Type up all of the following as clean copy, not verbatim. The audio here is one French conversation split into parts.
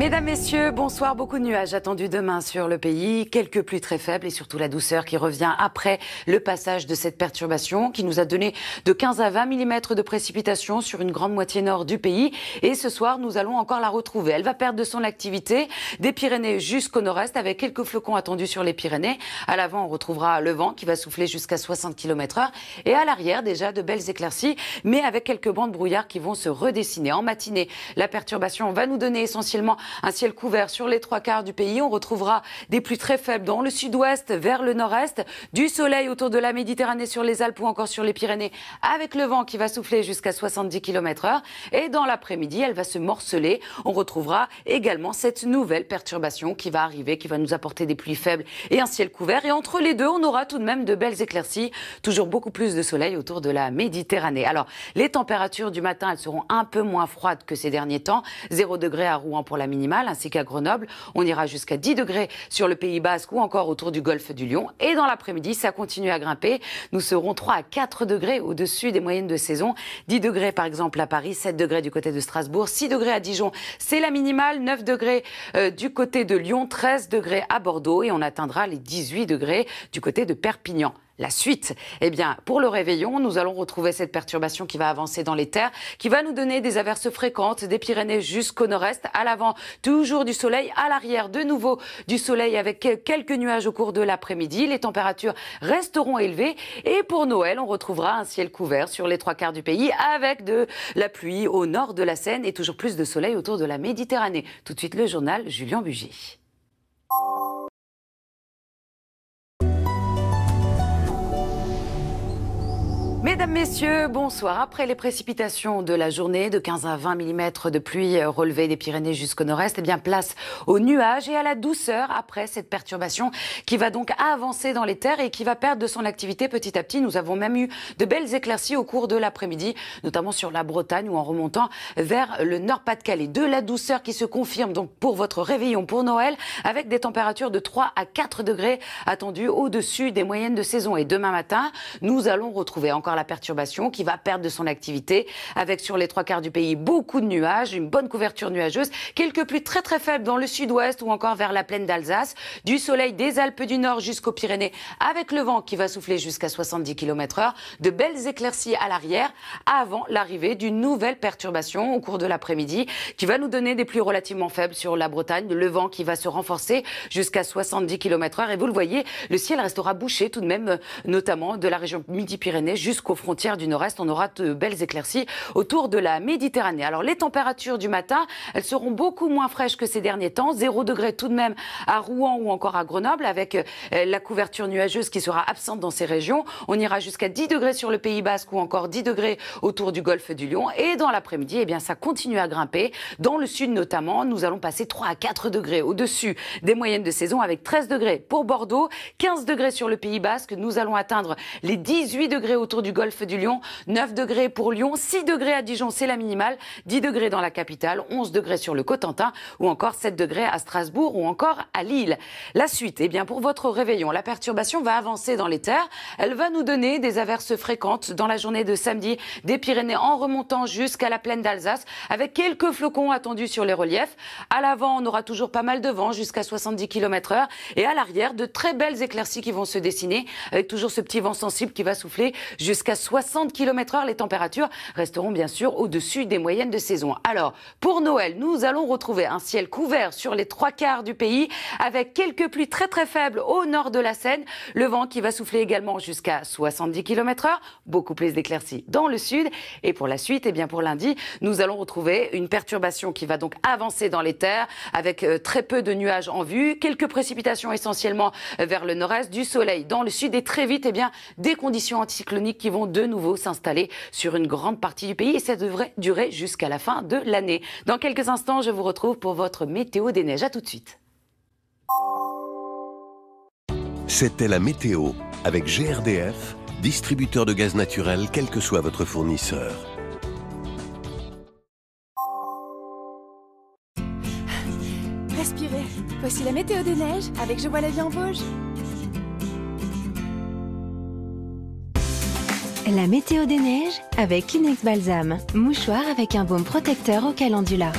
Mesdames, Messieurs, bonsoir. Beaucoup de nuages attendus demain sur le pays. Quelques pluies très faibles et surtout la douceur qui revient après le passage de cette perturbation qui nous a donné de 15 à 20 mm de précipitations sur une grande moitié nord du pays. Et ce soir, nous allons encore la retrouver. Elle va perdre de son activité des Pyrénées jusqu'au nord-est avec quelques flocons attendus sur les Pyrénées. À l'avant, on retrouvera le vent qui va souffler jusqu'à 60 km/h. Et à l'arrière, déjà de belles éclaircies, mais avec quelques bancs de brouillard qui vont se redessiner. En matinée, la perturbation va nous donner essentiellement un ciel couvert sur les trois quarts du pays. On retrouvera des pluies très faibles dans le sud-ouest vers le nord-est, du soleil autour de la Méditerranée sur les Alpes ou encore sur les Pyrénées avec le vent qui va souffler jusqu'à 70 km/h. Et dans l'après-midi, elle va se morceler. On retrouvera également cette nouvelle perturbation qui va arriver, qui va nous apporter des pluies faibles et un ciel couvert. Et entre les deux, on aura tout de même de belles éclaircies, toujours beaucoup plus de soleil autour de la Méditerranée. Alors, les températures du matin, elles seront un peu moins froides que ces derniers temps. 0 degré à Rouen pour la minimale, ainsi qu'à Grenoble. On ira jusqu'à 10 degrés sur le Pays Basque ou encore autour du golfe du Lion. Et dans l'après-midi, ça continue à grimper. Nous serons 3 à 4 degrés au-dessus des moyennes de saison. 10 degrés par exemple à Paris, 7 degrés du côté de Strasbourg, 6 degrés à Dijon, c'est la minimale, 9 degrés du côté de Lyon, 13 degrés à Bordeaux et on atteindra les 18 degrés du côté de Perpignan. La suite, eh bien, pour le réveillon, nous allons retrouver cette perturbation qui va avancer dans les terres, qui va nous donner des averses fréquentes des Pyrénées jusqu'au nord-est. À l'avant, toujours du soleil. À l'arrière, de nouveau du soleil avec quelques nuages au cours de l'après-midi. Les températures resteront élevées. Et pour Noël, on retrouvera un ciel couvert sur les trois quarts du pays avec de la pluie au nord de la Seine et toujours plus de soleil autour de la Méditerranée. Tout de suite, le journal Julien Bugier. Mesdames, Messieurs, bonsoir. Après les précipitations de la journée de 15 à 20 mm de pluie relevées des Pyrénées jusqu'au nord-est, eh bien, place aux nuages et à la douceur après cette perturbation qui va donc avancer dans les terres et qui va perdre de son activité petit à petit. Nous avons même eu de belles éclaircies au cours de l'après-midi, notamment sur la Bretagne ou en remontant vers le Nord-Pas-de-Calais. De la douceur qui se confirme donc pour votre réveillon pour Noël avec des températures de 3 à 4 degrés attendues au-dessus des moyennes de saison. Et demain matin, nous allons retrouver encore la perturbation qui va perdre de son activité avec sur les trois quarts du pays beaucoup de nuages, une bonne couverture nuageuse, quelques pluies très très faibles dans le sud-ouest ou encore vers la plaine d'Alsace, du soleil des Alpes du Nord jusqu'aux Pyrénées avec le vent qui va souffler jusqu'à 70 km/h, de belles éclaircies à l'arrière avant l'arrivée d'une nouvelle perturbation au cours de l'après-midi qui va nous donner des pluies relativement faibles sur la Bretagne, le vent qui va se renforcer jusqu'à 70 km/h et vous le voyez, le ciel restera bouché tout de même, notamment de la région Midi-Pyrénées jusqu'aux frontières du nord-est. On aura de belles éclaircies autour de la Méditerranée. Alors les températures du matin, elles seront beaucoup moins fraîches que ces derniers temps. 0 degré tout de même à Rouen ou encore à Grenoble avec la couverture nuageuse qui sera absente dans ces régions. On ira jusqu'à 10 degrés sur le Pays Basque ou encore 10 degrés autour du golfe du Lion. Et dans l'après-midi, eh bien, ça continue à grimper. Dans le sud notamment, nous allons passer 3 à 4 degrés au-dessus des moyennes de saison avec 13 degrés pour Bordeaux, 15 degrés sur le Pays Basque. Nous allons atteindre les 18 degrés autour du golfe du Lion, 9 degrés pour Lyon, 6 degrés à Dijon, c'est la minimale, 10 degrés dans la capitale, 11 degrés sur le Cotentin ou encore 7 degrés à Strasbourg ou encore à Lille. La suite, eh bien pour votre réveillon, la perturbation va avancer dans les terres. Elle va nous donner des averses fréquentes dans la journée de samedi des Pyrénées en remontant jusqu'à la plaine d'Alsace avec quelques flocons attendus sur les reliefs. À l'avant, on aura toujours pas mal de vent jusqu'à 70 km/h et à l'arrière, de très belles éclaircies qui vont se dessiner avec toujours ce petit vent sensible qui va souffler jusqu'à 60 km/h. Les températures resteront bien sûr au-dessus des moyennes de saison. Alors, pour Noël, nous allons retrouver un ciel couvert sur les trois quarts du pays avec quelques pluies très très faibles au nord de la Seine. Le vent qui va souffler également jusqu'à 70 km/h. Beaucoup plus d'éclaircies dans le sud. Et pour la suite, eh bien pour lundi, nous allons retrouver une perturbation qui va donc avancer dans les terres avec très peu de nuages en vue. Quelques précipitations essentiellement vers le nord-est, du soleil dans le sud et très vite, eh bien, des conditions anticycloniques qui vont de nouveau s'installer sur une grande partie du pays et ça devrait durer jusqu'à la fin de l'année. Dans quelques instants, je vous retrouve pour votre météo des neiges. À tout de suite. C'était la météo avec GRDF, distributeur de gaz naturel, quel que soit votre fournisseur. Respirez. Voici la météo des neiges avec Je vois la vie en Vosges. La météo des neiges avec Kleenex Balsam, mouchoir avec un baume protecteur au calendula.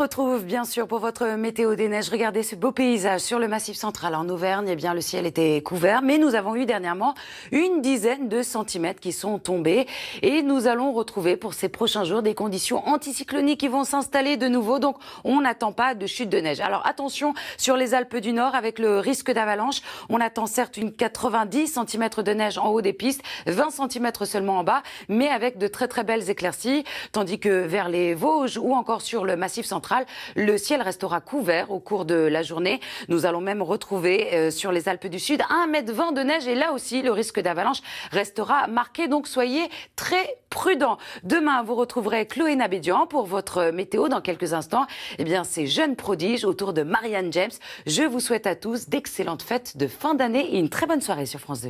retrouve bien sûr pour votre météo des neiges. Regardez ce beau paysage sur le Massif central en Auvergne. Eh bien, le ciel était couvert, mais nous avons eu dernièrement une dizaine de centimètres qui sont tombés. Et nous allons retrouver pour ces prochains jours des conditions anticycloniques qui vont s'installer de nouveau. Donc, on n'attend pas de chute de neige. Alors, attention sur les Alpes du Nord avec le risque d'avalanche. On attend certes une 90 centimètres de neige en haut des pistes, 20 centimètres seulement en bas, mais avec de très très belles éclaircies. Tandis que vers les Vosges ou encore sur le Massif central, le ciel restera couvert au cours de la journée. Nous allons même retrouver sur les Alpes du Sud 1,20 m de neige et là aussi le risque d'avalanche restera marqué. Donc soyez très prudents. Demain, vous retrouverez Chloé Nabédian pour votre météo dans quelques instants. Eh bien, ces jeunes prodiges autour de Marianne James. Je vous souhaite à tous d'excellentes fêtes de fin d'année et une très bonne soirée sur France 2.